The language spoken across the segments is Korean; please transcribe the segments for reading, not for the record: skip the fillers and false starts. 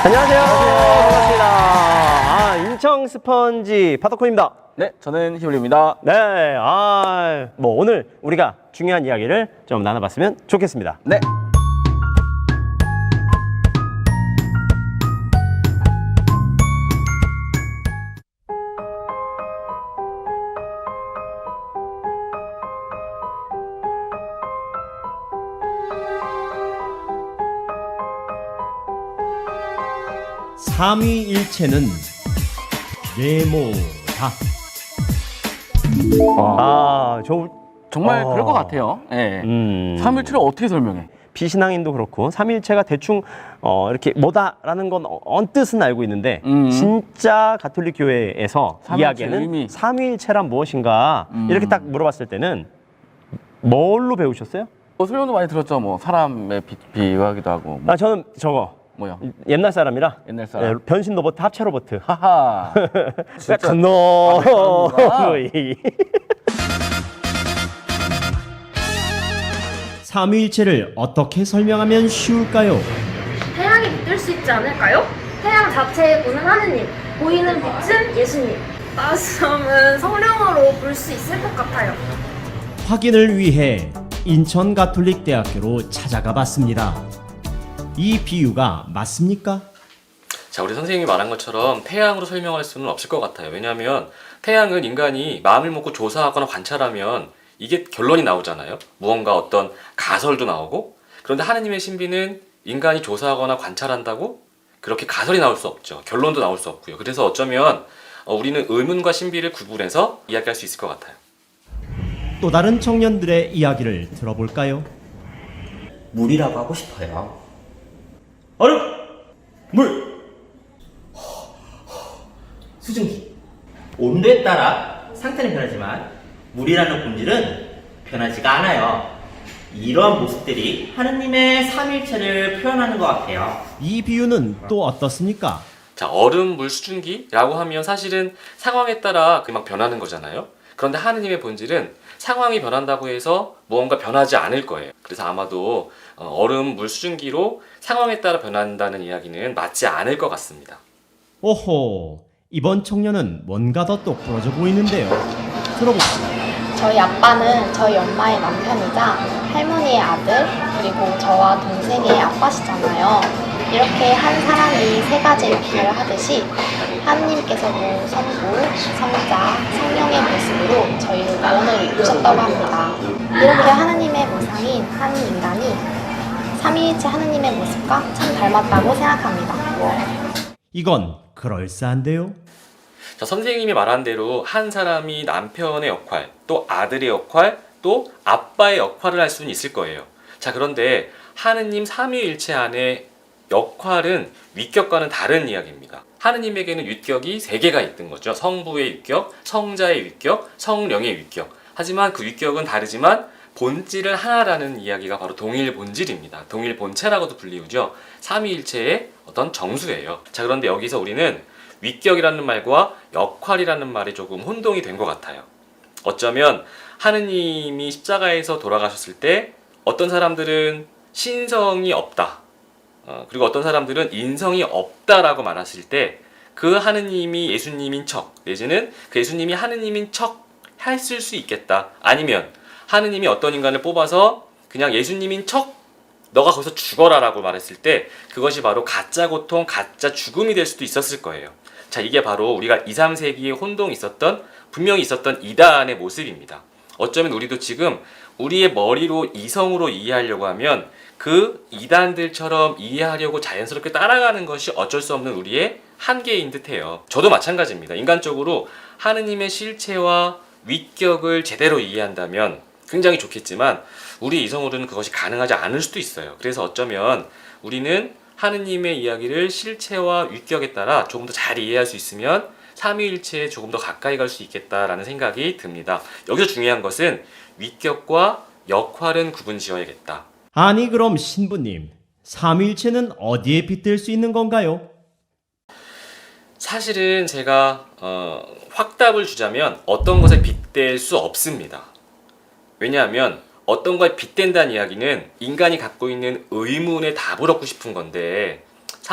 안녕하세요. 반갑습니다. 인청 스펀지 파더콘입니다. 네, 저는 히블리입니다. 네, 뭐 오늘 우리가 중요한 이야기를 좀 나눠봤으면 좋겠습니다. 네. 삼위일체는 네모다. 정말 그럴 것 같아요. 예. 삼일체를 어떻게 설명해? 비신앙인도 그렇고 삼위일체가 대충 이렇게 뭐다라는 건 언뜻은 알고 있는데 진짜 가톨릭 교회에서 삼위일체 이야기하는 의미. 삼위일체란 무엇인가 이렇게 딱 물어봤을 때는 뭘로 배우셨어요? 설명도 많이 들었죠. 뭐 사람의 비유하기도 하고. 뭐, 저는 저거 뭐요? 옛날 사람이라 옛날 사람. 변신 로봇 합체 로봇. 하하. 약간 너. 그런구나. 삼위일체를 어떻게 설명하면 쉬울까요? 태양이 믿을 수 있지 않을까요? 태양 자체에 보는 하느님, 보이는 빛은 예수님. 말씀은 성령으로 볼 수 있을 것 같아요. 확인을 위해 인천가톨릭대학교로 찾아가 봤습니다. 이 비유가 맞습니까? 자, 우리 선생님이 말한 것처럼 태양으로 설명할 수는 없을 것 같아요. 왜냐하면 태양은 인간이 마음을 먹고 조사하거나 관찰하면 이게 결론이 나오잖아요. 무언가 어떤 가설도 나오고. 그런데 하느님의 신비는 인간이 조사하거나 관찰한다고 그렇게 가설이 나올 수 없죠. 결론도 나올 수 없고요. 그래서 어쩌면 우리는 의문과 신비를 구분해서 이야기할 수 있을 것 같아요. 또 다른 청년들의 이야기를 들어볼까요? 물이라고 하고 싶어요. 얼음! 물! 수증기. 온도에 따라 상태는 변하지만 물이라는 본질은 변하지가 않아요. 이러한 모습들이 하느님의 삼일체를 표현하는 것 같아요. 이 비유는 또 어떻습니까? 자, 얼음, 물, 수증기라고 하면 사실은 상황에 따라 그만 변하는 거잖아요. 그런데 하느님의 본질은 상황이 변한다고 해서 무언가 변하지 않을 거예요. 그래서 아마도 얼음, 물, 수증기로 상황에 따라 변한다는 이야기는 맞지 않을 것 같습니다. 오호, 이번 청년은 뭔가 더 똑부러져 보이는데요. 들어봅시다. 저희 아빠는 저희 엄마의 남편이자 할머니의 아들, 그리고 저와 동생의 아빠시잖아요. 이렇게 한 사람이 세 가지 역할을 하듯이 하느님께서도 성부, 성자, 성령의 모습으로 저희를 구원을 이루셨다고 합니다. 이렇게 하느님의 모상인 한 인간이 삼위일체 하느님의 모습과 참 닮았다고 생각합니다. 이건 그럴싸한데요? 자, 선생님이 말한 대로 한 사람이 남편의 역할, 또 아들의 역할, 또 아빠의 역할을 할 수는 있을 거예요. 자, 그런데 하느님 삼위일체 안에 역할은 윗격과는 다른 이야기입니다. 하느님에게는 윗격이 세 개가 있는 거죠. 성부의 윗격, 성자의 윗격, 성령의 윗격. 하지만 그 윗격은 다르지만 본질은 하나라는 이야기가 바로 동일 본질입니다. 동일 본체라고도 불리우죠. 삼위일체의 어떤 정수예요. 자, 그런데 여기서 우리는 윗격이라는 말과 역할이라는 말이 조금 혼동이 된 것 같아요. 어쩌면 하느님이 십자가에서 돌아가셨을 때 어떤 사람들은 신성이 없다, 그리고 어떤 사람들은 인성이 없다라고 말하실 때 그 하느님이 예수님인 척, 내지는 그 예수님이 하느님인 척 했을 수 있겠다. 아니면 하느님이 어떤 인간을 뽑아서 그냥 예수님인 척 너가 거기서 죽어라 라고 말했을 때 그것이 바로 가짜 고통, 가짜 죽음이 될 수도 있었을 거예요. 자, 이게 바로 우리가 2, 3세기에 혼동이 분명히 있었던 이단의 모습입니다. 어쩌면 우리도 지금 우리의 머리로 이성으로 이해하려고 하면 그 이단들처럼 이해하려고 자연스럽게 따라가는 것이 어쩔 수 없는 우리의 한계인 듯해요. 저도 마찬가지입니다. 인간적으로 하느님의 실체와 윗격을 제대로 이해한다면 굉장히 좋겠지만 우리 이성으로는 그것이 가능하지 않을 수도 있어요. 그래서 어쩌면 우리는 하느님의 이야기를 실체와 윗격에 따라 조금 더 잘 이해할 수 있으면 삼위일체에 조금 더 가까이 갈 수 있겠다라는 생각이 듭니다. 여기서 중요한 것은 윗격과 역할은 구분 지어야겠다. 아니 그럼 신부님, 삼위일체는 어디에 빗댈 수 있는 건가요? 사실은 제가 확답을 주자면 어떤 것에 빗댈 수 없습니다. 왜냐하면 어떤 거에 빗댄다는 이야기는 인간이 갖고 있는 의문에 답을 얻고 싶은 건데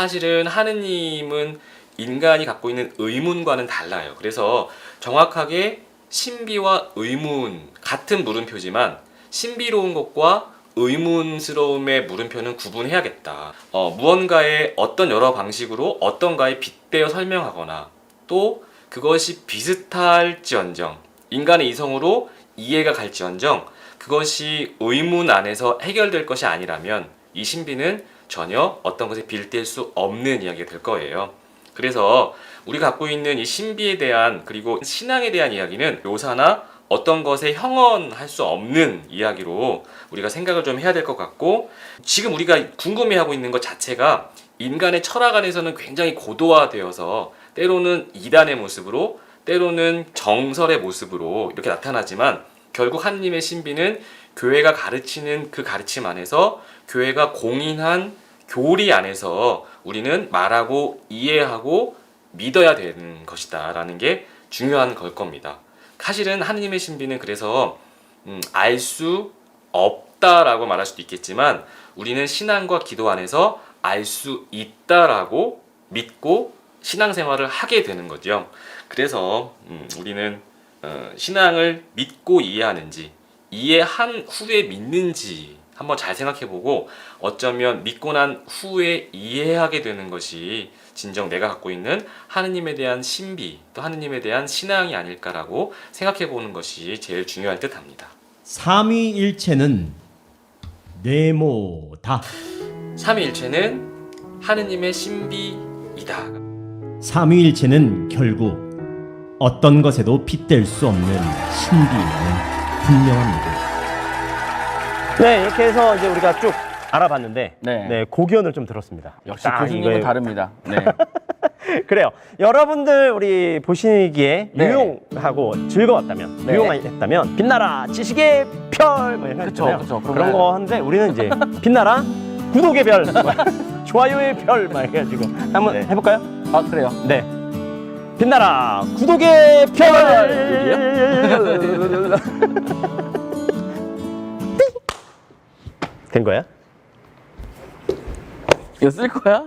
사실은 하느님은 인간이 갖고 있는 의문과는 달라요. 그래서 정확하게 신비와 의문 같은 물음표지만 신비로운 것과 의문스러움의 물음표는 구분해야겠다. 무언가의 어떤 여러 방식으로 어떤가에 빗대어 설명하거나 또 그것이 비슷할지언정 인간의 이성으로 이해가 갈지언정 그것이 의문 안에서 해결될 것이 아니라면 이 신비는 전혀 어떤 것에 빌댈 수 없는 이야기가 될 거예요. 그래서 우리가 갖고 있는 이 신비에 대한 그리고 신앙에 대한 이야기는 묘사나 어떤 것에 형언할 수 없는 이야기로 우리가 생각을 좀 해야 될 것 같고 지금 우리가 궁금해하고 있는 것 자체가 인간의 철학 안에서는 굉장히 고도화되어서 때로는 이단의 모습으로 때로는 정설의 모습으로 이렇게 나타나지만 결국 하느님의 신비는 교회가 가르치는 그 가르침 안에서 교회가 공인한 교리 안에서 우리는 말하고 이해하고 믿어야 되는 것이다 라는 게 중요한 걸 겁니다. 사실은 하느님의 신비는 그래서 알 수 없다라고 말할 수도 있겠지만 우리는 신앙과 기도 안에서 알 수 있다라고 믿고 신앙생활을 하게 되는 거죠. 그래서 우리는 신앙을 믿고 이해하는지 이해한 후에 믿는지 한번 잘 생각해보고 어쩌면 믿고 난 후에 이해하게 되는 것이 진정 내가 갖고 있는 하느님에 대한 신비 또 하느님에 대한 신앙이 아닐까라고 생각해보는 것이 제일 중요할 듯합니다. 삼위일체는 네모다. 삼위일체는 하느님의 신비이다. 삼위일체는 결국 어떤 것에도 빗댈 수 없는 신비라는 분명합니다. 네, 이렇게 해서 이제 우리가 쭉 알아봤는데 네. 네, 고견을 좀 들었습니다. 역시 딱 교수님은 이거에- 다릅니다. 네. 그래요. 여러분들 우리 보시기에 네. 유용하고 즐거웠다면, 네. 유용했다면 빛나라 지식의 별 뭐 이런 거 그쵸, 있잖아요. 그쵸. 그런 그러면- 거 하는데 우리는 이제 빛나라 구독의 별, 좋아요의 별 막 해가지고 한번 네. 해볼까요? 아 그래요. 네. 빛나라 구독의 별. 된 거야? 이거 쓸 거야?